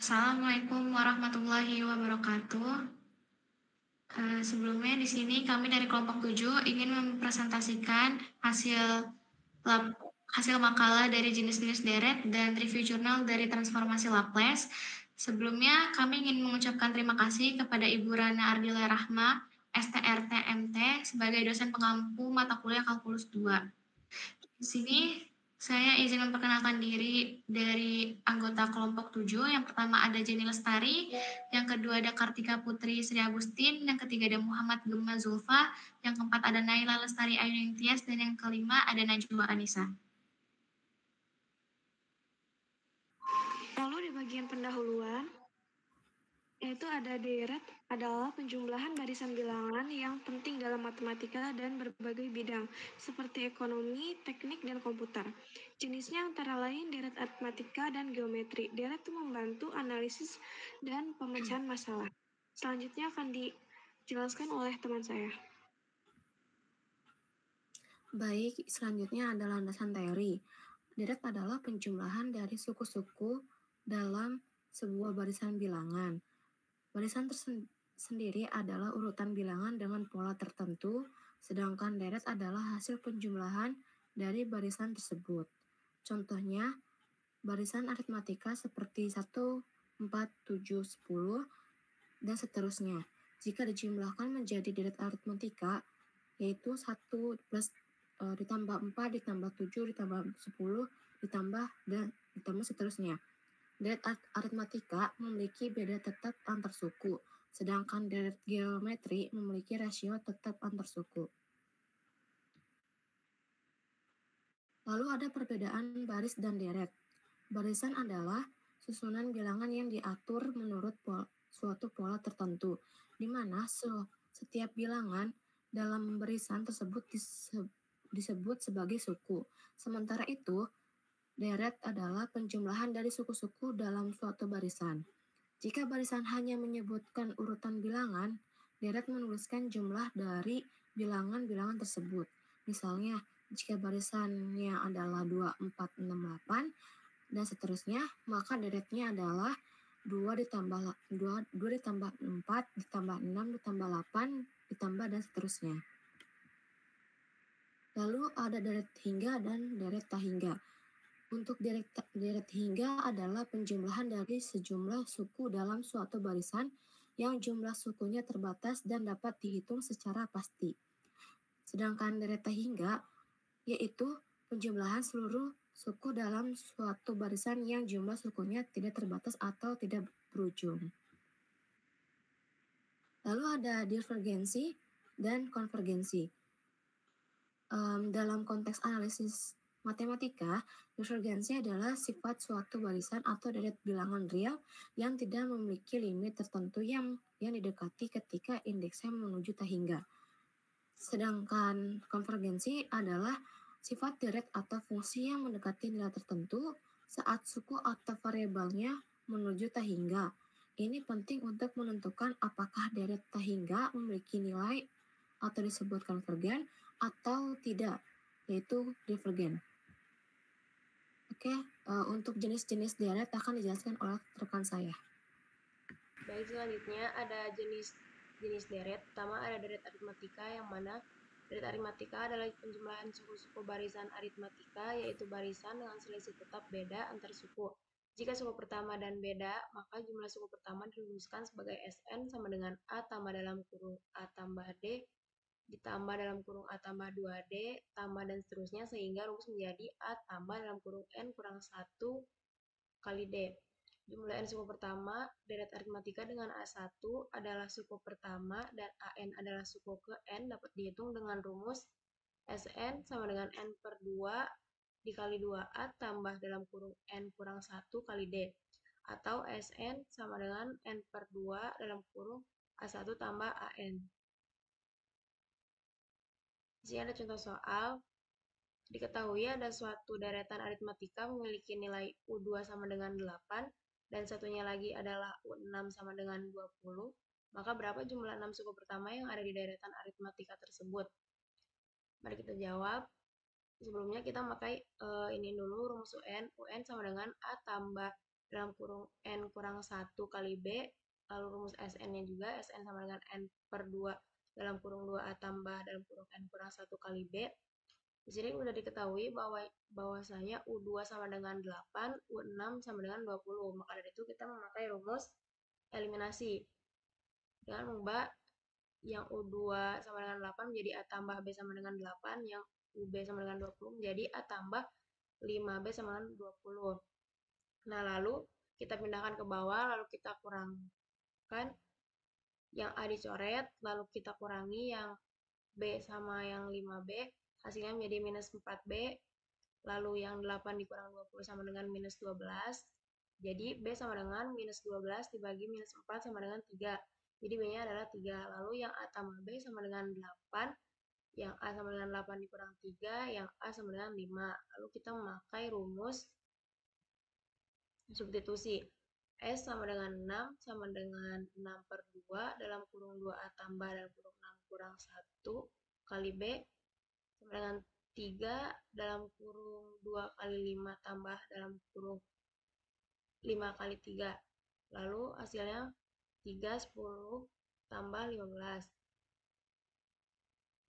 Assalamualaikum warahmatullahi wabarakatuh. Sebelumnya di sini kami dari kelompok 7 ingin mempresentasikan lab, hasil makalah dari jenis-jenis deret dan review jurnal dari transformasi Laplace. Sebelumnya kami ingin mengucapkan terima kasih kepada Ibu Rana Ardila Rahma, STRT MT, sebagai dosen pengampu mata kuliah Kalkulus 2. Di sini saya izin memperkenalkan diri dari anggota kelompok 7. Yang pertama ada Jenny Lestari, yang kedua ada Kartika Putri Sri Agustin, yang ketiga ada Muhammad Gemma Zulfa, yang keempat ada Naila Lestari Ayu Ningtyas, dan yang kelima ada Najwa Anissa. Lalu di bagian pendahuluan, yaitu ada deret adalah penjumlahan barisan bilangan yang penting dalam matematika dan berbagai bidang, seperti ekonomi, teknik, dan komputer. Jenisnya antara lain deret aritmatika dan geometri. Deret itu membantu analisis dan pemecahan masalah. Selanjutnya akan dijelaskan oleh teman saya. Baik, selanjutnya adalah landasan teori. Deret adalah penjumlahan dari suku-suku dalam sebuah barisan bilangan. Barisan tersendiri adalah urutan bilangan dengan pola tertentu, sedangkan deret adalah hasil penjumlahan dari barisan tersebut. Contohnya, barisan aritmatika seperti 1, 4, 7, 10, dan seterusnya. Jika dijumlahkan menjadi deret aritmatika, yaitu 1 plus ditambah 4, ditambah 7, ditambah 10, ditambah seterusnya. Deret aritmatika memiliki beda tetap antar suku, sedangkan deret geometri memiliki rasio tetap antar suku. Lalu ada perbedaan baris dan deret. Barisan adalah susunan bilangan yang diatur menurut suatu pola tertentu, di mana setiap bilangan dalam barisan tersebut disebut sebagai suku. Sementara itu, deret adalah penjumlahan dari suku-suku dalam suatu barisan. Jika barisan hanya menyebutkan urutan bilangan, deret menuliskan jumlah dari bilangan-bilangan tersebut. Misalnya, jika barisannya adalah 2, 4, 6, 8, dan seterusnya, maka deretnya adalah 2 ditambah 4, ditambah 6, ditambah 8, ditambah dan seterusnya. Lalu ada deret hingga dan deret tak hingga. Untuk deret hingga adalah penjumlahan dari sejumlah suku dalam suatu barisan yang jumlah sukunya terbatas dan dapat dihitung secara pasti. Sedangkan deret tak hingga yaitu penjumlahan seluruh suku dalam suatu barisan yang jumlah sukunya tidak terbatas atau tidak berujung. Lalu ada divergensi dan konvergensi. Dalam konteks analisis matematika, divergensi adalah sifat suatu barisan atau deret bilangan real yang tidak memiliki limit tertentu yang didekati ketika indeksnya menuju tak hingga. Sedangkan konvergensi adalah sifat deret atau fungsi yang mendekati nilai tertentu saat suku atau variabelnya menuju tak hingga. Ini penting untuk menentukan apakah deret tak hingga memiliki nilai atau disebut konvergen atau tidak, yaitu divergen. Oke, untuk jenis-jenis deret akan dijelaskan oleh rekan saya. Baik, selanjutnya ada jenis deret. Pertama ada deret aritmatika, yang mana deret aritmatika adalah penjumlahan suku-suku barisan aritmatika, yaitu barisan dengan selisih tetap beda antar suku. Jika suku pertama dan beda, maka jumlah suku pertama dirumuskan sebagai Sn sama dengan A tambah dalam kurung A tambah D ditambah dalam kurung A tambah 2D, tambah dan seterusnya, sehingga rumus menjadi A tambah dalam kurung N kurang 1 kali D. Jumlah N suku pertama, deret aritmatika dengan A1 adalah suku pertama dan AN adalah suku ke N, dapat dihitung dengan rumus Sn sama dengan N per 2 dikali 2A tambah dalam kurung N kurang 1 kali D. Atau Sn sama dengan N per 2 dalam kurung A1 tambah AN. Di sini ada contoh soal. Diketahui ada suatu deretan aritmatika memiliki nilai U2 sama dengan 8 dan satunya lagi adalah U6 sama dengan 20. Maka berapa jumlah 6 suku pertama yang ada di deretan aritmatika tersebut? Mari kita jawab. Sebelumnya kita pakai ini dulu rumus UN. UN sama dengan A tambah dalam kurung N kurang 1 kali B, lalu rumus Sn-nya juga, Sn sama dengan N per 2 dalam kurung 2A tambah dalam kurung N kurang 1 kali B. Di sini udah diketahui bahwasanya U2 sama dengan 8, U6 sama dengan 20. Maka dari itu kita memakai rumus eliminasi dengan mengubah yang U2 sama dengan 8 menjadi A tambah B sama dengan 8, yang UB sama dengan 20 menjadi A tambah 5B sama dengan 20. Nah, lalu kita pindahkan ke bawah, lalu kita kurangkan yang A dicoret, lalu kita kurangi yang B sama yang 5B, hasilnya menjadi minus 4B, lalu yang 8 dikurang 20 sama dengan minus 12, jadi B sama dengan minus 12 dibagi minus 4 sama dengan 3, jadi B-nya adalah 3, lalu yang A tambah B sama dengan 8, yang A sama dengan 8 dikurang 3, yang A sama dengan 5, lalu kita memakai rumus substitusi. S sama dengan 6 sama dengan 6 per 2 dalam kurung 2A tambah dalam kurung 6 kurang 1 kali B sama dengan 3 dalam kurung 2 kali 5 tambah dalam kurung 5 kali 3. Lalu hasilnya 3, 10 tambah 15.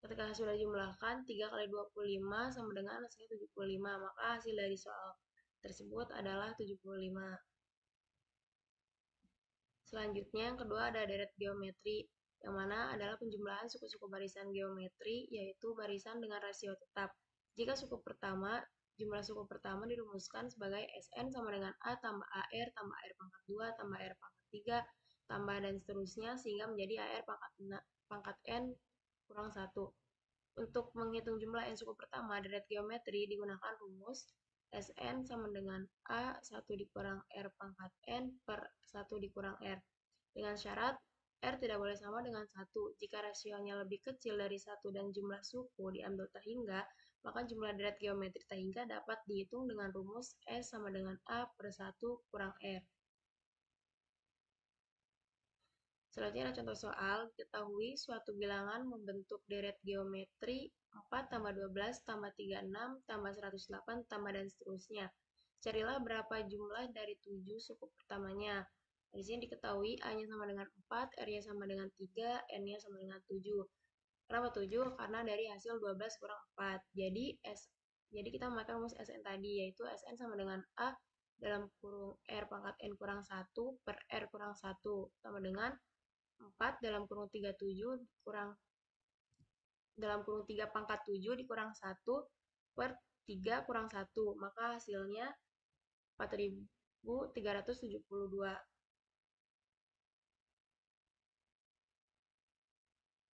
Ketika sudah dijumlahkan 3 kali 25 sama dengan hasilnya 75. Maka hasil dari soal tersebut adalah 75. Selanjutnya yang kedua ada deret geometri, yang mana adalah penjumlahan suku-suku barisan geometri, yaitu barisan dengan rasio tetap. Jika jumlah suku pertama dirumuskan sebagai Sn sama dengan A tambah AR tambah AR pangkat 2 tambah AR pangkat 3 tambah dan seterusnya sehingga menjadi AR pangkat N kurang 1. Untuk menghitung jumlah N suku pertama deret geometri digunakan rumus Sn sama dengan A 1 dikurang R pangkat N per 1 dikurang R. Dengan syarat R tidak boleh sama dengan 1. Jika rasionya lebih kecil dari 1 dan jumlah suku diambil tak hingga, maka jumlah deret geometri tak hingga dapat dihitung dengan rumus S sama dengan A per 1 kurang R. Selanjutnya ada contoh soal, ketahui suatu bilangan membentuk deret geometri 4 tambah 12 tambah 36 tambah 108 tambah dan seterusnya. Carilah berapa jumlah dari 7 suku pertamanya. Di sini diketahui A-nya sama dengan 4, R-nya sama dengan 3, N-nya sama dengan 7. Kenapa 7? Karena dari hasil 12 kurang 4. Jadi kita memakai rumus Sn tadi, yaitu Sn sama dengan A dalam kurung R pangkat N kurang 1 per R kurang 1 sama dengan 4 dalam kurung 37 dalam kurung 3 pangkat 7 dikurang 1 per 3 kurang 1. Maka hasilnya 4.372.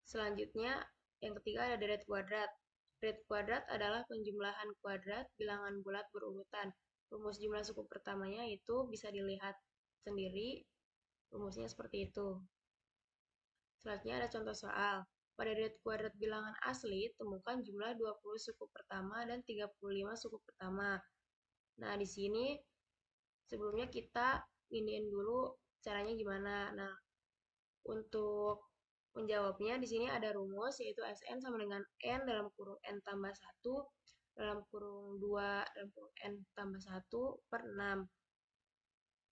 Selanjutnya, yang ketiga ada deret kuadrat. Deret kuadrat adalah penjumlahan kuadrat bilangan bulat berurutan. Rumus jumlah suku pertamanya itu bisa dilihat sendiri, rumusnya seperti itu. Selanjutnya ada contoh soal. Pada deret kuadrat bilangan asli, temukan jumlah 20 suku pertama dan 35 suku pertama. Nah, di sini sebelumnya kita iniin dulu caranya gimana. Nah, untuk menjawabnya di sini ada rumus yaitu Sn sama dengan N dalam kurung N tambah 1 dalam kurung 2 dalam kurung N tambah 1 per 6.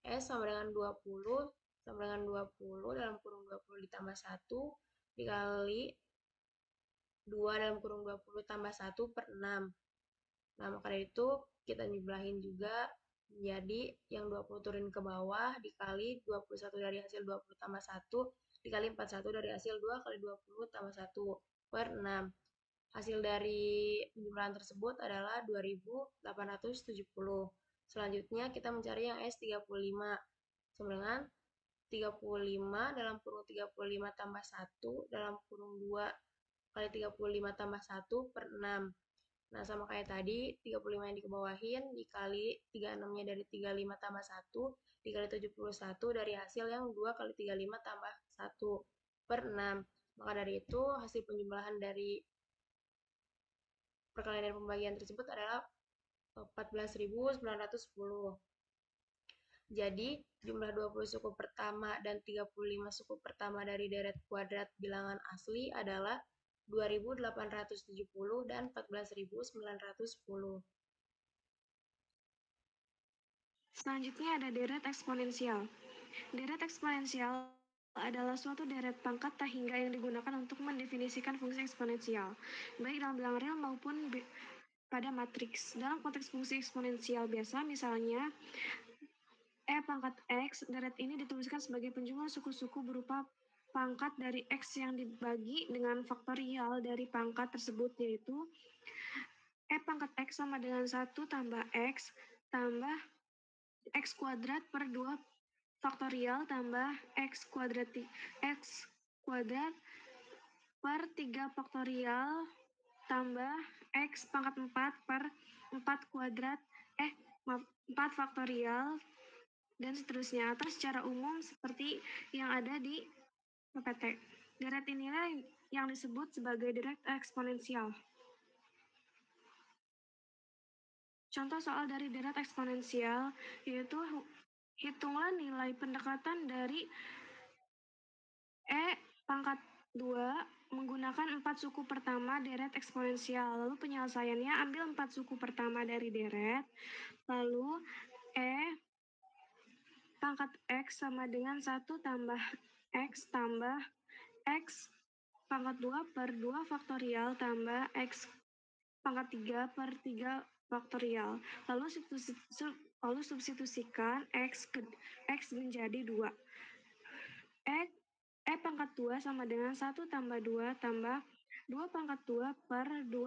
S sama dengan 20 sama dengan 20 dalam kurung 20 ditambah 1 dikali 2 dalam kurung 20 tambah 1 per 6. Nah, maka dari itu kita jumlahin juga menjadi yang 20 turun ke bawah dikali 21 dari hasil 20 tambah 1 dikali 41 dari hasil 2 kali 20 tambah 1 per 6. Hasil dari penjumlahan tersebut adalah 2870. Selanjutnya kita mencari yang S35 sama dengan 35 dalam kurung 35 tambah 1 dalam kurung 2 kali 35 tambah 1 per 6. Nah, sama kayak tadi, 35 yang dikebawahin dikali 36-nya dari 35 tambah 1 dikali 71 dari hasil yang 2 kali 35 tambah 1 per 6. Maka dari itu, hasil penjumlahan dari perkalian dan pembagian tersebut adalah 14.910. Jadi, jumlah 20 suku pertama dan 35 suku pertama dari deret kuadrat bilangan asli adalah 2.870 dan 14.910. Selanjutnya ada deret eksponensial. Deret eksponensial adalah suatu deret pangkat tak hingga yang digunakan untuk mendefinisikan fungsi eksponensial, baik dalam bilangan real maupun pada matriks. Dalam konteks fungsi eksponensial biasa, misalnya E pangkat X, deret ini dituliskan sebagai penjumlah suku-suku berupa pangkat dari X yang dibagi dengan faktorial dari pangkat tersebut, yaitu E pangkat X sama dengan 1 tambah X tambah X kuadrat per 2 faktorial tambah X kuadrat per 3 faktorial tambah X pangkat 4 per 4 kuadrat 4 faktorial dan seterusnya, atau secara umum seperti yang ada di PPT. Deret inilah yang disebut sebagai deret eksponensial. Contoh soal dari deret eksponensial yaitu hitunglah nilai pendekatan dari E pangkat 2 menggunakan 4 suku pertama deret eksponensial. Lalu penyelesaiannya, ambil 4 suku pertama dari deret, lalu E pangkat X sama dengan 1 tambah X pangkat 2 per 2 faktorial tambah X pangkat 3 per 3 faktorial. Lalu substitusikan X menjadi 2. E pangkat 2 sama dengan 1 tambah 2 tambah 2 pangkat 2 per 2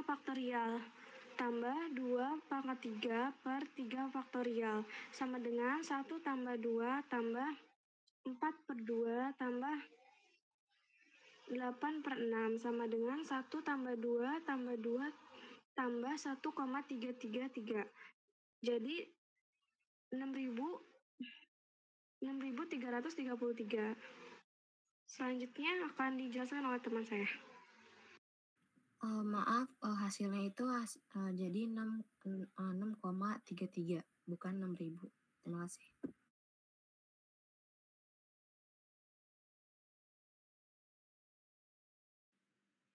faktorial tambah 2 pangkat 3 per 3 faktorial sama dengan 1 tambah 2 tambah 4 per 2 tambah 8 per 6 sama dengan 1 tambah 2 tambah 2 tambah 1,333. Jadi 6.333. Selanjutnya akan dijelaskan oleh teman saya. Maaf, hasilnya itu jadi 6,33, bukan 6.000. Terima kasih.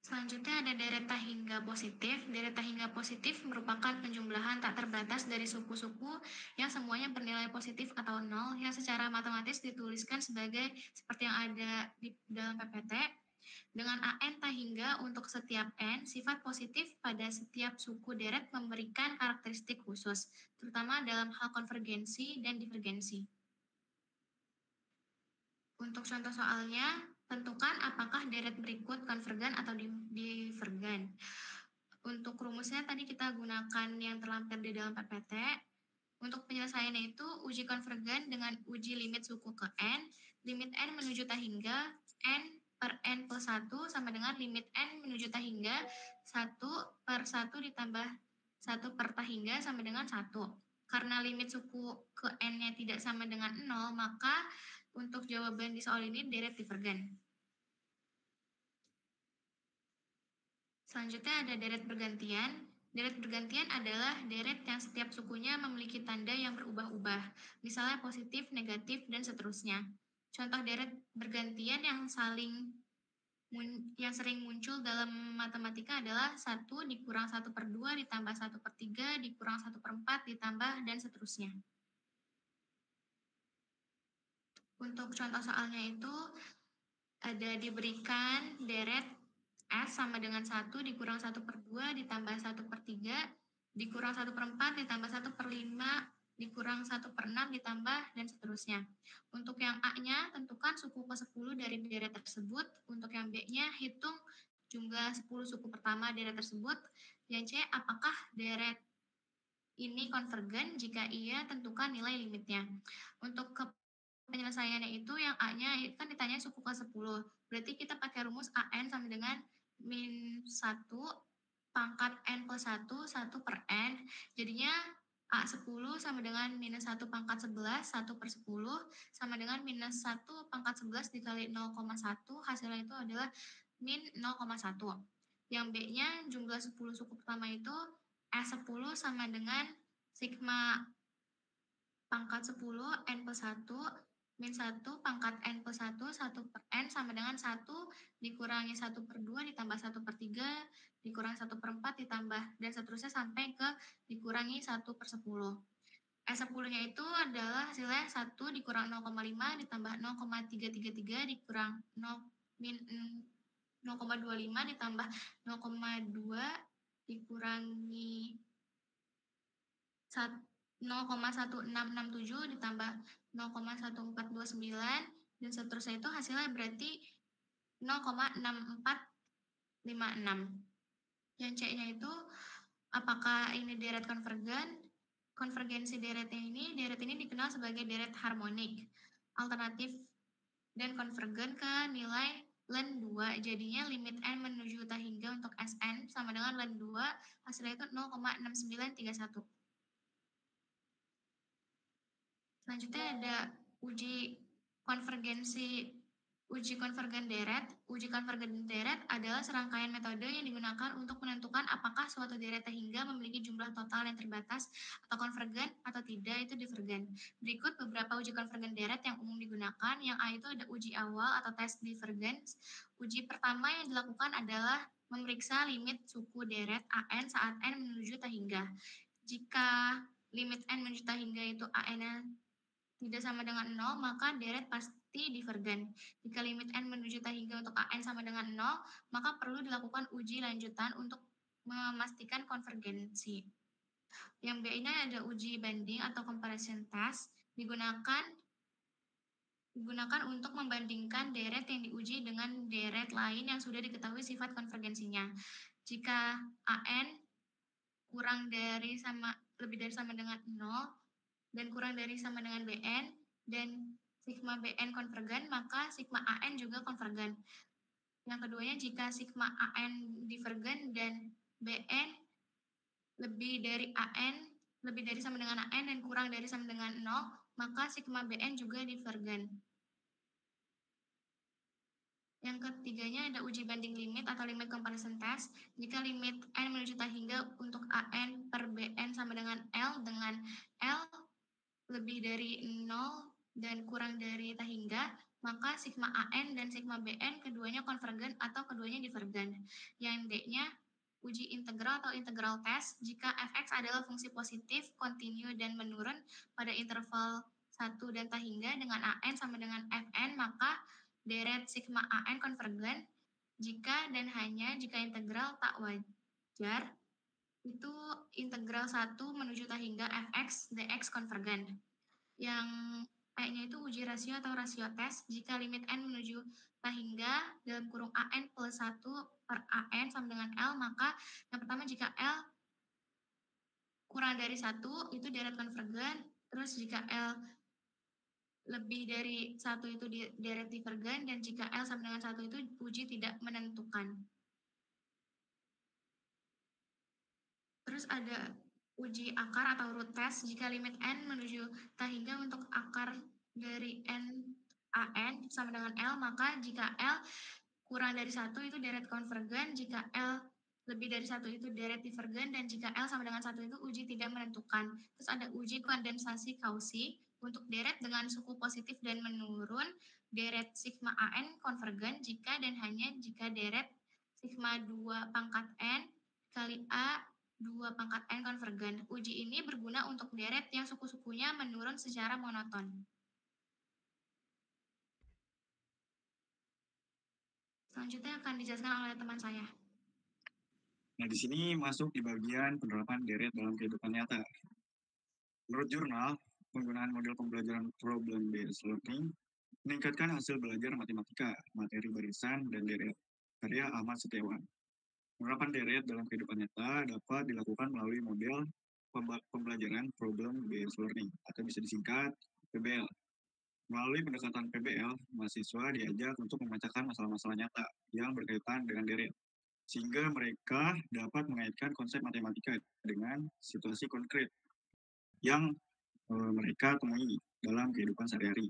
Selanjutnya ada deret tak hingga positif. Deret tak hingga positif merupakan penjumlahan tak terbatas dari suku-suku yang semuanya bernilai positif atau nol, yang secara matematis dituliskan sebagai seperti yang ada di dalam PPT, dengan AN tak hingga untuk setiap N, sifat positif pada setiap suku deret memberikan karakteristik khusus, terutama dalam hal konvergensi dan divergensi. Untuk contoh soalnya, tentukan apakah deret berikut konvergen atau divergen. Untuk rumusnya tadi kita gunakan yang terlampir di dalam PPT. Untuk penyelesaiannya itu uji konvergen dengan uji limit suku ke N, limit N menuju tak hingga, N per N plus 1 sama dengan limit N menuju tak hingga 1 per 1 ditambah 1 per tak hingga sama dengan 1. Karena limit suku ke N-nya tidak sama dengan 0, maka untuk jawaban di soal ini deret divergen. Selanjutnya ada deret bergantian. Deret bergantian adalah deret yang setiap sukunya memiliki tanda yang berubah-ubah, misalnya positif, negatif, dan seterusnya. Contoh deret bergantian yang sering muncul dalam matematika adalah 1 dikurang 1 per 2 ditambah 1 per 3 dikurang 1 per 4 ditambah dan seterusnya. Untuk contoh soalnya itu ada diberikan deret S sama dengan 1 dikurang 1 per 2 ditambah 1 per 3 dikurang 1 per 4 ditambah 1 per 5 dikurang 1 per 6 ditambah dan seterusnya. Untuk yang A-nya tentukan suku ke-10 dari deret tersebut. Untuk yang B-nya hitung jumlah 10 suku pertama deret tersebut. Yang C, apakah deret ini konvergen? Jika iya, tentukan nilai limitnya. Untuk penyelesaiannya itu yang A-nya kan ditanya suku ke-10. Berarti kita pakai rumus AN sama dengan min 1 pangkat N plus 1, 1 per N. Jadinya A10 sama dengan minus 1 pangkat 11, 1 per 10, sama dengan minus 1 pangkat 11 dikali 0,1, hasilnya itu adalah min 0,1. Yang B-nya jumlah 10 suku pertama itu S10 sama dengan sigma pangkat 10 N plus 1 min 1 pangkat N plus 1, 1 per N sama dengan 1 dikurangi 1 per 2 ditambah 1 per 3, dikurangi 1 per 4 ditambah, dan seterusnya sampai ke dikurangi 1 per 10. S10-nya itu adalah hasilnya 1 dikurang 0,5 ditambah 0,333 dikurang 0,25 ditambah 0,2 dikurangi 0,1667 ditambah 0,1429 dan seterusnya itu hasilnya berarti 0,6456. Yang C-nya itu apakah ini deret konvergen? Konvergensi deret ini dikenal sebagai deret harmonik, alternatif dan konvergen ke nilai len 2. Jadinya limit N menuju ta hingga untuk Sn sama dengan len 2, hasilnya itu 0,6931. Selanjutnya ada uji konvergen deret. Uji konvergen deret adalah serangkaian metode yang digunakan untuk menentukan apakah suatu deret hingga memiliki jumlah total yang terbatas atau konvergen atau tidak, itu divergen. Berikut beberapa uji konvergen deret yang umum digunakan. Yang A itu ada uji awal atau tes divergens. Uji pertama yang dilakukan adalah memeriksa limit suku deret AN saat N menuju ta hingga. Jika limit N menuju ta hingga itu AN-nya tidak sama dengan 0, maka deret pasti divergen. Jika limit N menuju ta hingga untuk AN sama dengan 0, maka perlu dilakukan uji lanjutan untuk memastikan konvergensi. Yang B ini ada uji banding atau comparison test, digunakan untuk membandingkan deret yang diuji dengan deret lain yang sudah diketahui sifat konvergensinya. Jika AN lebih dari sama dengan 0, dan kurang dari sama dengan BN, dan sigma BN konvergen, maka sigma AN juga konvergen. Yang keduanya, jika sigma AN divergen dan BN lebih dari sama dengan AN dan kurang dari sama dengan 0, maka sigma BN juga divergen. Yang ketiganya ada uji banding limit atau limit comparison test. Jika limit N menuju ta hingga untuk AN per BN sama dengan L, dengan L lebih dari 0 dan kurang dari ta hingga, maka sigma AN dan sigma BN keduanya konvergen atau keduanya divergen. Yang D-nya uji integral atau integral test. Jika fx adalah fungsi positif, kontinu dan menurun pada interval 1 dan ta hingga dengan AN sama dengan Fn, maka deret sigma AN konvergen. Jika dan hanya jika integral tak wajar, itu integral 1 menuju ta hingga fx dx konvergen. Yang E-nya itu uji rasio atau rasio tes. Jika limit N menuju ta hingga dalam kurung AN plus 1 per AN sama dengan L, maka yang pertama jika L kurang dari 1 itu deret konvergen. Terus jika L lebih dari 1 itu deret divergen, dan jika L sama dengan 1 itu uji tidak menentukan. Terus ada uji akar atau root test. Jika limit N menuju ta hingga untuk akar dari N AN sama dengan L, maka jika L kurang dari 1 itu deret konvergen, jika L lebih dari 1 itu deret divergen, dan jika L sama dengan 1 itu uji tidak menentukan. Terus ada uji kondensasi Cauchy. Untuk deret dengan suku positif dan menurun, deret sigma AN konvergen jika dan hanya jika deret sigma 2 pangkat N kali A 2 pangkat N konvergen. Uji ini berguna untuk deret yang suku-sukunya menurun secara monoton. Selanjutnya akan dijelaskan oleh teman saya. Nah, di sini masuk di bagian penerapan deret dalam kehidupan nyata. Menurut jurnal, penggunaan model pembelajaran problem-based learning meningkatkan hasil belajar matematika, materi barisan, dan deret. Karya Ahmad Setiawan. Penerapan deret dalam kehidupan nyata dapat dilakukan melalui model pembelajaran problem-based learning, atau bisa disingkat PBL. Melalui pendekatan PBL, mahasiswa diajak untuk memecahkan masalah-masalah nyata yang berkaitan dengan deret, sehingga mereka dapat mengaitkan konsep matematika dengan situasi konkret yang mereka temui dalam kehidupan sehari-hari.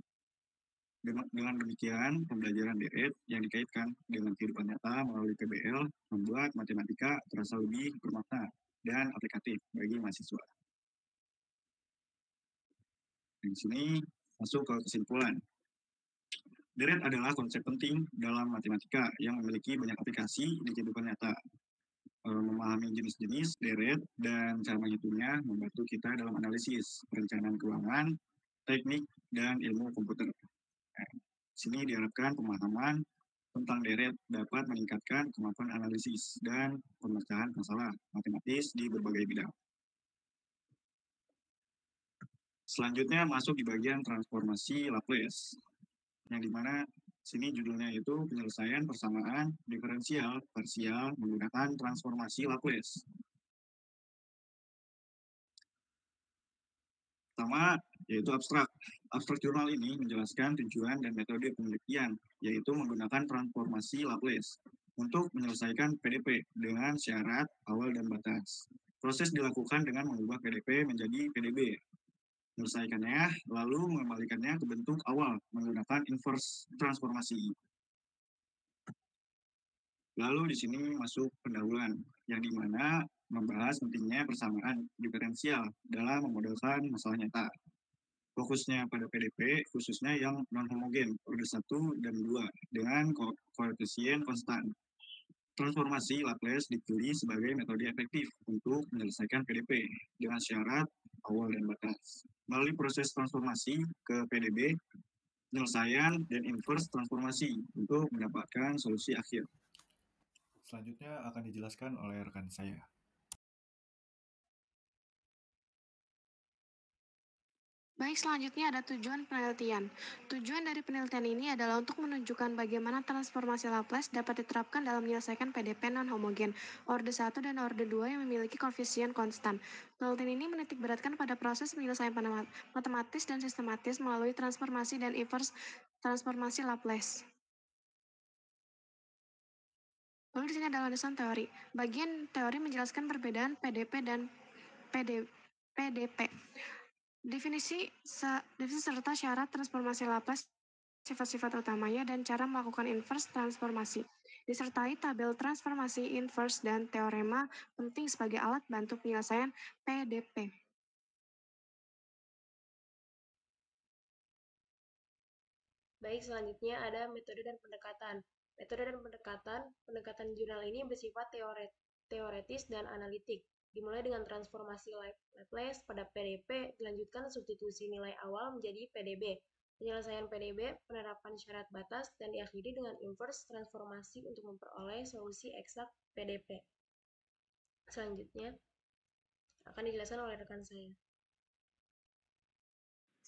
Dengan demikian, pembelajaran deret yang dikaitkan dengan kehidupan nyata melalui PBL membuat matematika terasa lebih bermakna dan aplikatif bagi mahasiswa. Di sini masuk ke kesimpulan. Deret adalah konsep penting dalam matematika yang memiliki banyak aplikasi di kehidupan nyata. Memahami jenis-jenis deret dan cara menghitungnya membantu kita dalam analisis, perencanaan keuangan, teknik, dan ilmu komputer. Di sini diharapkan pemahaman tentang deret dapat meningkatkan kemampuan analisis dan pemecahan masalah matematis di berbagai bidang. Selanjutnya masuk di bagian transformasi Laplace, yang dimana sini judulnya itu penyelesaian persamaan diferensial parsial menggunakan transformasi Laplace. Pertama, yaitu abstrak. Abstrak jurnal ini menjelaskan tujuan dan metode penelitian, yaitu menggunakan transformasi Laplace untuk menyelesaikan PDP dengan syarat awal dan batas. Proses dilakukan dengan mengubah PDP menjadi PDB. Menyelesaikannya, lalu mengembalikannya ke bentuk awal menggunakan inverse transformasi. Lalu di sini masuk pendahuluan, yang dimana membahas pentingnya persamaan diferensial dalam memodelkan masalah nyata. Fokusnya pada PDP, khususnya yang non-homogen, order 1 dan 2, dengan koefisien konstan. Transformasi Laplace dipilih sebagai metode efektif untuk menyelesaikan PDP dengan syarat awal dan batas. Melalui proses transformasi ke PDB, penyelesaian dan inverse transformasi untuk mendapatkan solusi akhir. Selanjutnya akan dijelaskan oleh rekan saya. Baik, selanjutnya ada tujuan penelitian. Tujuan dari penelitian ini adalah untuk menunjukkan bagaimana transformasi Laplace dapat diterapkan dalam menyelesaikan PDP non-homogen, orde 1 dan orde 2 yang memiliki koefisien konstan. Penelitian ini menitik beratkan pada proses penyelesaian matematis dan sistematis melalui transformasi dan inverse transformasi Laplace. Lalu di sini ada landasan teori. Bagian teori menjelaskan perbedaan PDP dan PDP. Definisi serta syarat transformasi Laplace, sifat-sifat utamanya, dan cara melakukan inverse transformasi. Disertai tabel transformasi inverse dan teorema penting sebagai alat bantu penyelesaian PDP. Baik, selanjutnya ada metode dan pendekatan. Metode dan pendekatan jurnal ini bersifat teoretis dan analitik. Dimulai dengan transformasi Laplace pada PDP, dilanjutkan substitusi nilai awal menjadi PDB, penyelesaian PDB, penerapan syarat batas, dan diakhiri dengan inverse transformasi untuk memperoleh solusi eksak PDP. Selanjutnya akan dijelaskan oleh rekan saya.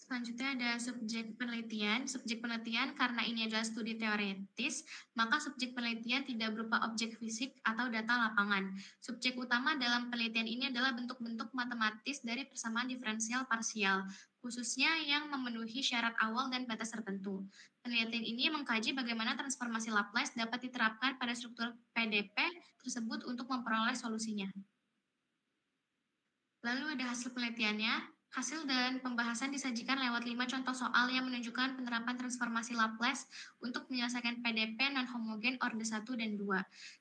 Selanjutnya ada subjek penelitian. Subjek penelitian karena ini adalah studi teoretis, maka subjek penelitian tidak berupa objek fisik atau data lapangan. Subjek utama dalam penelitian ini adalah bentuk-bentuk matematis dari persamaan diferensial parsial, khususnya yang memenuhi syarat awal dan batas tertentu. Penelitian ini mengkaji bagaimana transformasi Laplace dapat diterapkan pada struktur PDP tersebut untuk memperoleh solusinya. Lalu ada hasil penelitiannya. Hasil dan pembahasan disajikan lewat 5 contoh soal yang menunjukkan penerapan transformasi Laplace untuk menyelesaikan PDP non-homogen orde 1 dan 2.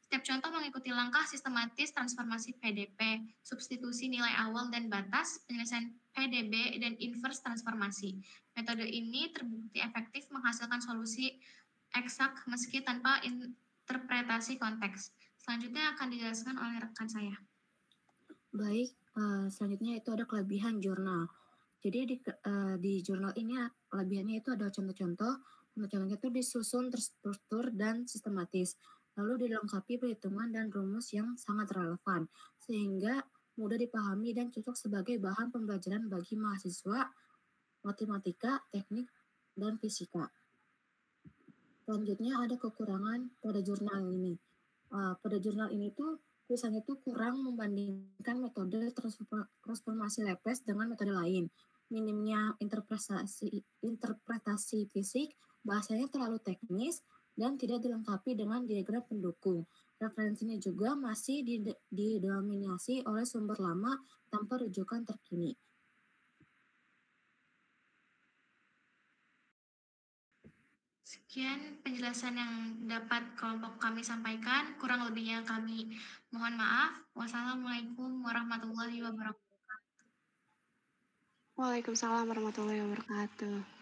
Setiap contoh mengikuti langkah sistematis transformasi PDP, substitusi nilai awal dan batas, penyelesaian PDB, dan inverse transformasi. Metode ini terbukti efektif menghasilkan solusi eksak meski tanpa interpretasi konteks. Selanjutnya akan dijelaskan oleh rekan saya. Baik, selanjutnya itu ada kelebihan jurnal. Jadi di jurnal ini kelebihannya itu ada contoh-contoh. Contoh-contohnya itu disusun terstruktur dan sistematis. Lalu dilengkapi perhitungan dan rumus yang sangat relevan. Sehingga mudah dipahami dan cocok sebagai bahan pembelajaran bagi mahasiswa matematika, teknik, dan fisika. Selanjutnya ada kekurangan pada jurnal ini. Pada jurnal ini tuh tulisannya itu kurang membandingkan metode transformasi Laplace dengan metode lain. Minimnya interpretasi fisik, bahasanya terlalu teknis, dan tidak dilengkapi dengan diagram pendukung. Referensinya juga masih didominasi oleh sumber lama tanpa rujukan terkini. Sekian penjelasan yang dapat kelompok kami sampaikan. Kurang lebihnya kami mohon maaf. Wassalamualaikum warahmatullahi wabarakatuh. Waalaikumsalam warahmatullahi wabarakatuh.